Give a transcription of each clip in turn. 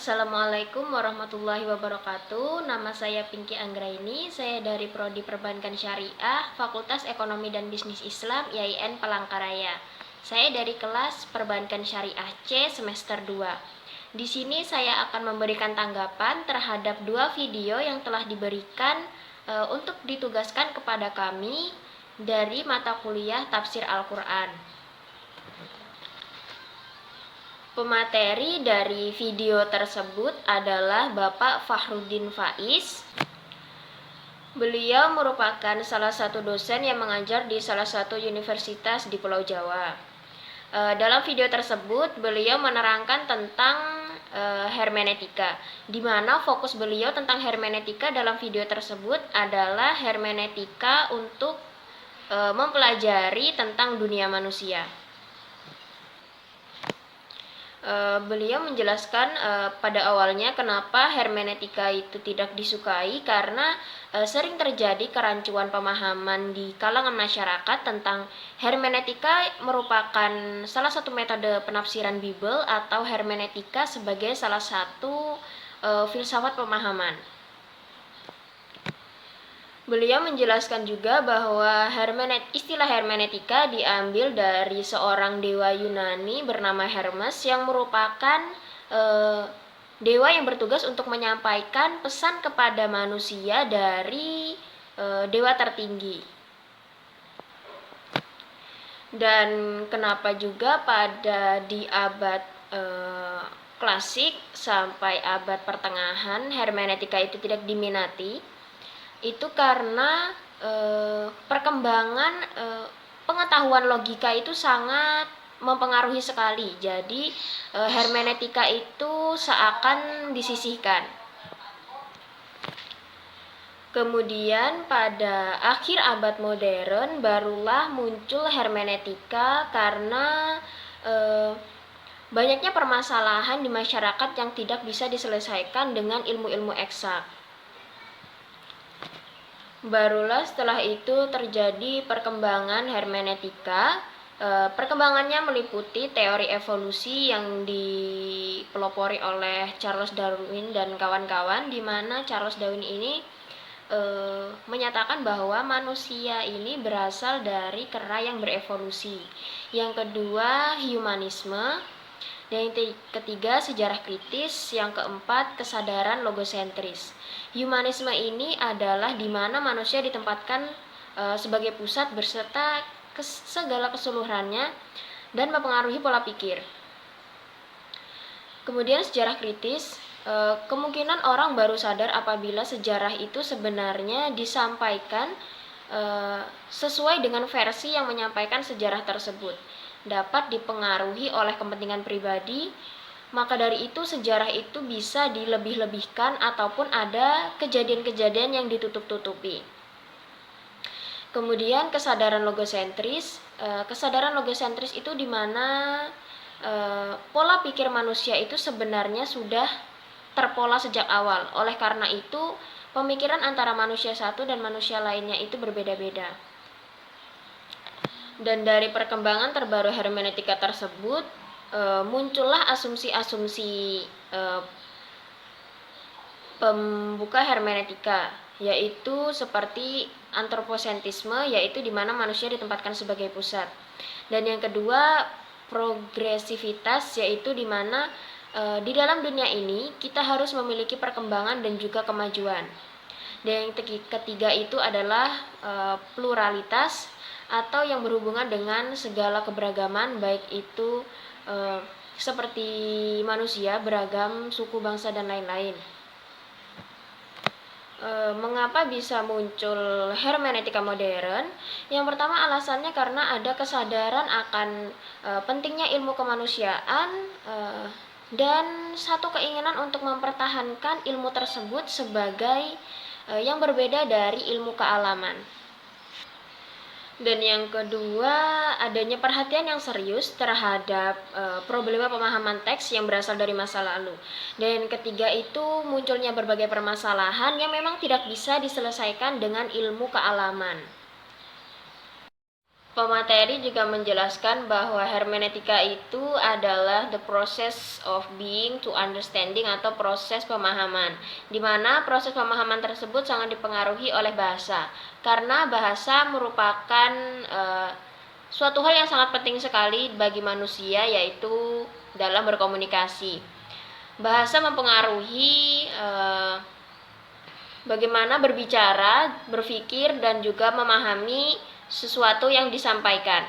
Assalamualaikum warahmatullahi wabarakatuh. Nama saya Pinky Anggraini. Saya dari Prodi Perbankan Syariah, Fakultas Ekonomi dan Bisnis Islam, IAIN Palangkaraya. Saya dari kelas Perbankan Syariah C semester 2. Di sini saya akan memberikan tanggapan terhadap 2 video yang telah diberikan untuk ditugaskan kepada kami dari mata kuliah Tafsir Al-Quran. Pemateri dari video tersebut adalah Bapak Fahrudin Faiz. Beliau merupakan salah satu dosen yang mengajar di salah satu universitas di Pulau Jawa. Dalam video tersebut, beliau menerangkan tentang hermeneutika, di mana fokus beliau tentang hermeneutika dalam video tersebut adalah hermeneutika untuk mempelajari tentang dunia manusia. Beliau menjelaskan pada awalnya kenapa hermeneutika itu tidak disukai, karena sering terjadi kerancuan pemahaman di kalangan masyarakat tentang hermeneutika merupakan salah satu metode penafsiran Bible atau hermeneutika sebagai salah satu filsafat pemahaman. Beliau menjelaskan juga bahwa istilah hermeneutika diambil dari seorang dewa Yunani bernama Hermes yang merupakan dewa yang bertugas untuk menyampaikan pesan kepada manusia dari dewa tertinggi. Dan kenapa juga di abad klasik sampai abad pertengahan hermeneutika itu tidak diminati? Itu karena perkembangan pengetahuan logika itu sangat mempengaruhi sekali. Jadi hermeneutika itu seakan disisihkan. Kemudian pada akhir abad modern barulah muncul hermeneutika karena banyaknya permasalahan di masyarakat yang tidak bisa diselesaikan dengan ilmu-ilmu eksak. Barulah setelah itu terjadi perkembangan hermeneutika. Perkembangannya meliputi teori evolusi yang dipelopori oleh Charles Darwin dan kawan-kawan, di mana Charles Darwin ini menyatakan bahwa manusia ini berasal dari kera yang berevolusi. Yang kedua, humanisme. Dan yang ketiga, sejarah kritis. Yang keempat, kesadaran logosentris. Humanisme ini adalah di mana manusia ditempatkan sebagai pusat berserta segala keseluruhannya dan mempengaruhi pola pikir. Kemudian sejarah kritis, kemungkinan orang baru sadar apabila sejarah itu sebenarnya disampaikan sesuai dengan versi yang menyampaikan sejarah tersebut. Dapat dipengaruhi oleh kepentingan pribadi, maka dari itu sejarah itu bisa dilebih-lebihkan ataupun ada kejadian-kejadian yang ditutup-tutupi. Kemudian kesadaran logosentris. Kesadaran logosentris itu di mana pola pikir manusia itu sebenarnya sudah terpola sejak awal. Oleh karena itu, pemikiran antara manusia satu dan manusia lainnya itu berbeda-beda. Dan dari perkembangan terbaru hermeneutika tersebut, muncullah asumsi-asumsi pembuka hermeneutika, yaitu seperti antroposentrisme, yaitu di mana manusia ditempatkan sebagai pusat. Dan yang kedua, progresivitas, yaitu di mana di dalam dunia ini kita harus memiliki perkembangan dan juga kemajuan. Dan yang ketiga itu adalah pluralitas, atau yang berhubungan dengan segala keberagaman, baik itu seperti manusia, beragam suku, bangsa, dan lain-lain. Mengapa bisa muncul hermeneutika modern? Yang pertama alasannya karena ada kesadaran akan pentingnya ilmu kemanusiaan dan satu keinginan untuk mempertahankan ilmu tersebut sebagai yang berbeda dari ilmu kealaman. Dan yang kedua, adanya perhatian yang serius terhadap problema pemahaman teks yang berasal dari masa lalu. Dan yang ketiga itu munculnya berbagai permasalahan yang memang tidak bisa diselesaikan dengan ilmu kealaman. Pemateri juga menjelaskan bahwa hermeneutika itu adalah the process of being to understanding atau proses pemahaman, di mana proses pemahaman tersebut sangat dipengaruhi oleh bahasa, karena bahasa merupakan suatu hal yang sangat penting sekali bagi manusia, yaitu dalam berkomunikasi. Bahasa mempengaruhi bagaimana berbicara, berpikir, dan juga memahami sesuatu yang disampaikan.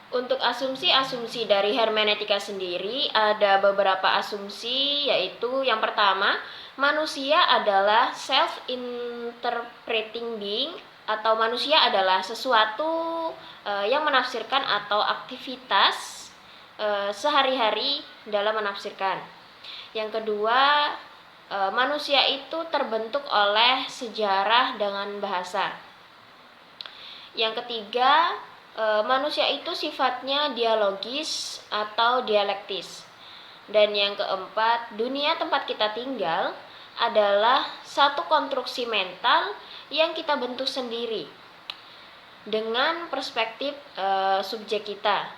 Untuk asumsi-asumsi dari hermeneutika sendiri, ada beberapa asumsi, yaitu yang pertama, manusia adalah self-interpreting being, atau manusia adalah sesuatu yang menafsirkan atau aktivitas sehari-hari dalam menafsirkan. Yang kedua, manusia itu terbentuk oleh sejarah dengan bahasa. Yang ketiga, manusia itu sifatnya dialogis atau dialektis. Dan yang keempat, dunia tempat kita tinggal adalah satu konstruksi mental yang kita bentuk sendiri dengan perspektif subjek kita.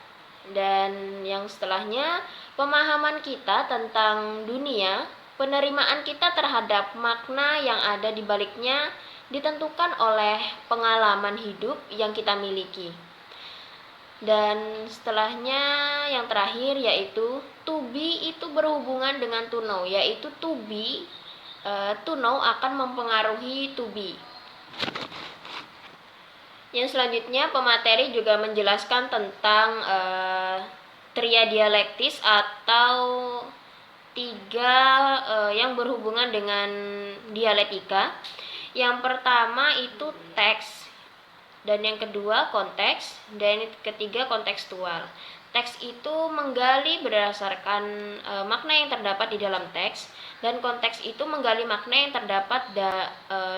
Dan yang setelahnya, pemahaman kita tentang dunia, penerimaan kita terhadap makna yang ada di baliknya ditentukan oleh pengalaman hidup yang kita miliki. Dan setelahnya yang terakhir, yaitu to be itu berhubungan dengan to know, yaitu to be, to know akan mempengaruhi to be. Yang selanjutnya, pemateri juga menjelaskan tentang tria dialektis atau tiga yang berhubungan dengan dialektika. Yang pertama itu teks, dan yang kedua konteks, dan yang ketiga kontekstual. Teks itu menggali berdasarkan makna yang terdapat di dalam teks, dan konteks itu menggali makna yang terdapat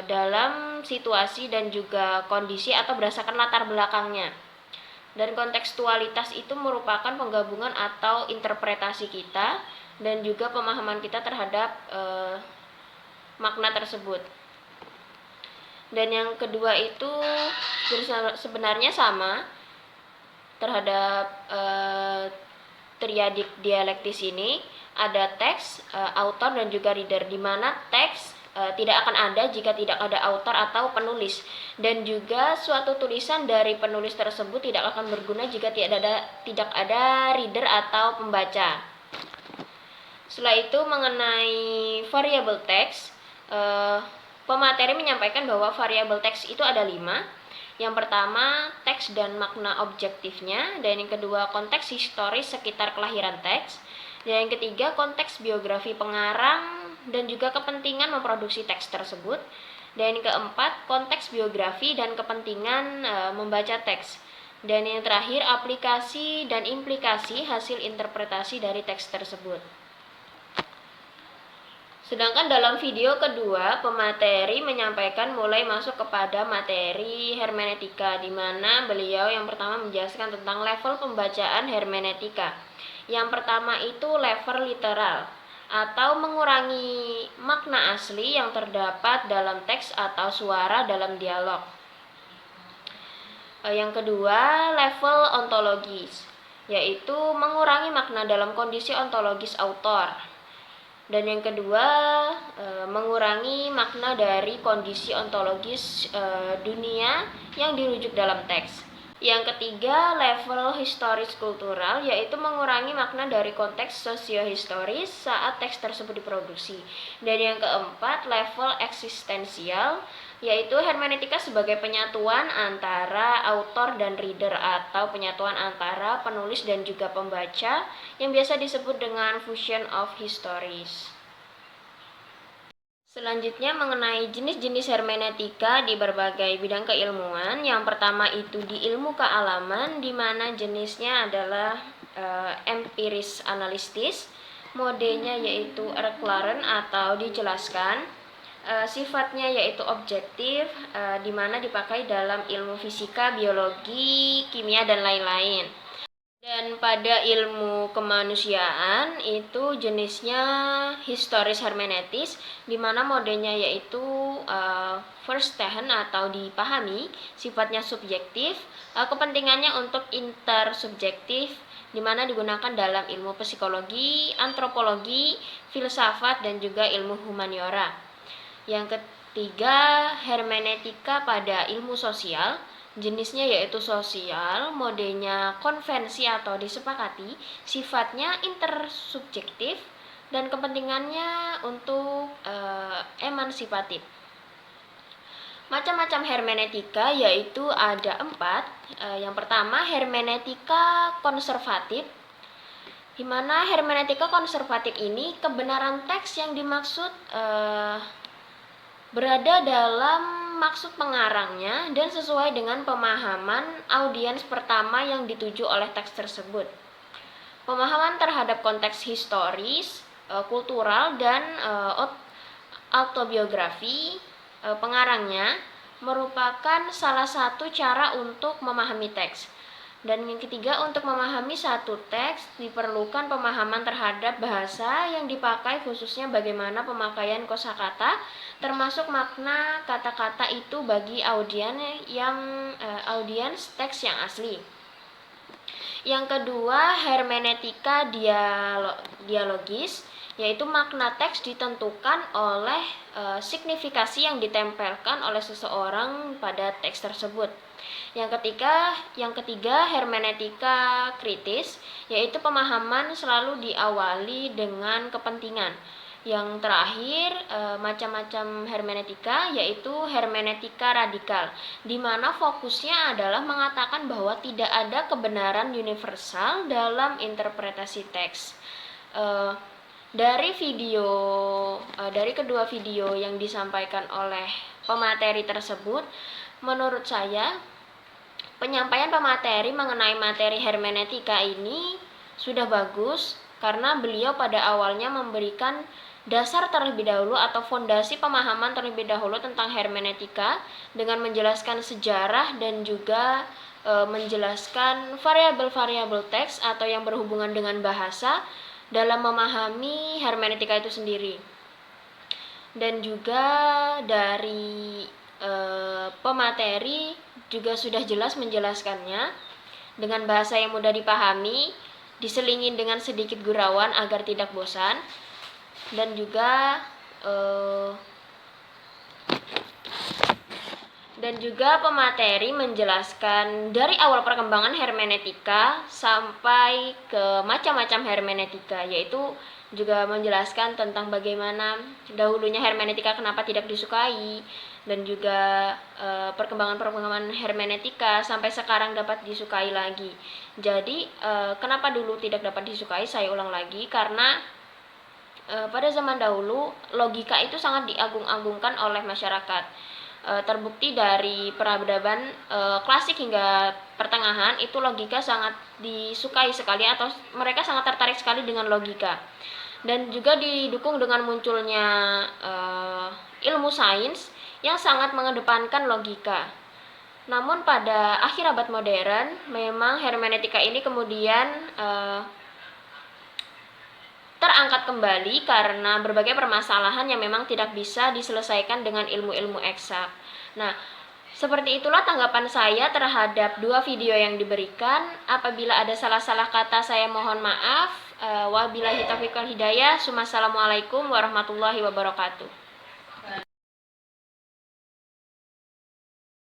dalam situasi dan juga kondisi atau berdasarkan latar belakangnya. Dan kontekstualitas itu merupakan penggabungan atau interpretasi kita dan juga pemahaman kita terhadap makna tersebut. Dan yang kedua itu sebenarnya sama terhadap triadik dialektis ini. Ada teks, author, dan juga reader, di mana teks tidak akan ada jika tidak ada author atau penulis, dan juga suatu tulisan dari penulis tersebut tidak akan berguna jika tidak ada reader atau pembaca. Setelah itu, mengenai variabel teks, pemateri menyampaikan bahwa variabel teks itu ada 5. Yang pertama, teks dan makna objektifnya, dan yang kedua, konteks historis sekitar kelahiran teks, dan yang ketiga, konteks biografi pengarang dan juga kepentingan memproduksi teks tersebut, dan yang keempat, konteks biografi dan kepentingan membaca teks, dan yang terakhir, aplikasi dan implikasi hasil interpretasi dari teks tersebut. Sedangkan dalam video kedua, pemateri menyampaikan mulai masuk kepada materi hermeneutika, di mana beliau yang pertama menjelaskan tentang level pembacaan hermeneutika. Yang pertama itu level literal, atau mengurangi makna asli yang terdapat dalam teks atau suara dalam dialog. Yang kedua, level ontologis, yaitu mengurangi makna dalam kondisi ontologis autor. Dan yang kedua, mengurangi makna dari kondisi ontologis dunia yang dirujuk dalam teks. Yang ketiga, level historis kultural, yaitu mengurangi makna dari konteks sosiohistoris saat teks tersebut diproduksi. Dan yang keempat, level eksistensial, yaitu hermeneutika sebagai penyatuan antara author dan reader, atau penyatuan antara penulis dan juga pembaca, yang biasa disebut dengan fusion of histories. Selanjutnya, mengenai jenis-jenis hermeneutika di berbagai bidang keilmuan. Yang pertama itu di ilmu kealaman, di mana jenisnya adalah empiris analistis, modenya yaitu erklaren atau dijelaskan, sifatnya yaitu objektif, di mana dipakai dalam ilmu fisika, biologi, kimia, dan lain-lain. Dan pada ilmu kemanusiaan itu jenisnya historis hermeneutis, di mana modenya yaitu verstehen atau dipahami, sifatnya subjektif, kepentingannya untuk intersubjektif, di mana digunakan dalam ilmu psikologi, antropologi, filsafat, dan juga ilmu humaniora. Yang ketiga, hermeneutika pada ilmu sosial. Jenisnya yaitu sosial, modenya konvensi atau disepakati, sifatnya intersubjektif, dan kepentingannya untuk emansipatif. Macam-macam hermeneutika yaitu ada 4. Yang pertama, hermeneutika konservatif, di mana hermeneutika konservatif ini kebenaran teks yang dimaksud berada dalam maksud pengarangnya dan sesuai dengan pemahaman audiens pertama yang dituju oleh teks tersebut. Pemahaman terhadap konteks historis, kultural, dan autobiografi pengarangnya merupakan salah satu cara untuk memahami teks. Dan yang ketiga, untuk memahami satu teks diperlukan pemahaman terhadap bahasa yang dipakai, khususnya bagaimana pemakaian kosakata, termasuk makna kata-kata itu bagi audiens teks yang asli. Yang kedua, hermeneutika dialogis, yaitu makna teks ditentukan oleh signifikasi yang ditempelkan oleh seseorang pada teks tersebut. Yang ketiga, hermeneutika kritis, yaitu pemahaman selalu diawali dengan kepentingan. Yang terakhir, macam-macam hermeneutika, yaitu hermeneutika radikal, di mana fokusnya adalah mengatakan bahwa tidak ada kebenaran universal dalam interpretasi teks. Dari kedua video yang disampaikan oleh pemateri tersebut, menurut saya penyampaian pemateri mengenai materi hermeneutika ini sudah bagus, karena beliau pada awalnya memberikan dasar terlebih dahulu atau fondasi pemahaman terlebih dahulu tentang hermeneutika dengan menjelaskan sejarah dan juga menjelaskan variabel-variabel teks atau yang berhubungan dengan bahasa dalam memahami hermeneutika itu sendiri. Dan juga dari pemateri juga sudah jelas menjelaskannya dengan bahasa yang mudah dipahami, diselingin dengan sedikit gurauan agar tidak bosan. Dan juga pemateri menjelaskan dari awal perkembangan hermeneutika sampai ke macam-macam hermeneutika, yaitu juga menjelaskan tentang bagaimana dahulunya hermeneutika kenapa tidak disukai, dan juga perkembangan hermeneutika sampai sekarang dapat disukai lagi. Jadi kenapa dulu tidak dapat disukai, saya ulang lagi, karena pada zaman dahulu logika itu sangat diagung-agungkan oleh masyarakat. Terbukti dari peradaban klasik hingga pertengahan itu logika sangat disukai sekali, atau mereka sangat tertarik sekali dengan logika. Dan juga didukung dengan munculnya ilmu sains yang sangat mengedepankan logika. Namun pada akhir abad modern, memang hermeneutika ini kemudian terangkat kembali karena berbagai permasalahan yang memang tidak bisa diselesaikan dengan ilmu-ilmu eksak. Nah, seperti itulah tanggapan saya terhadap 2 video yang diberikan. Apabila ada salah-salah kata, saya mohon maaf. Wabillahi taufiq wal hidayah. Wassalamualaikum warahmatullahi wabarakatuh.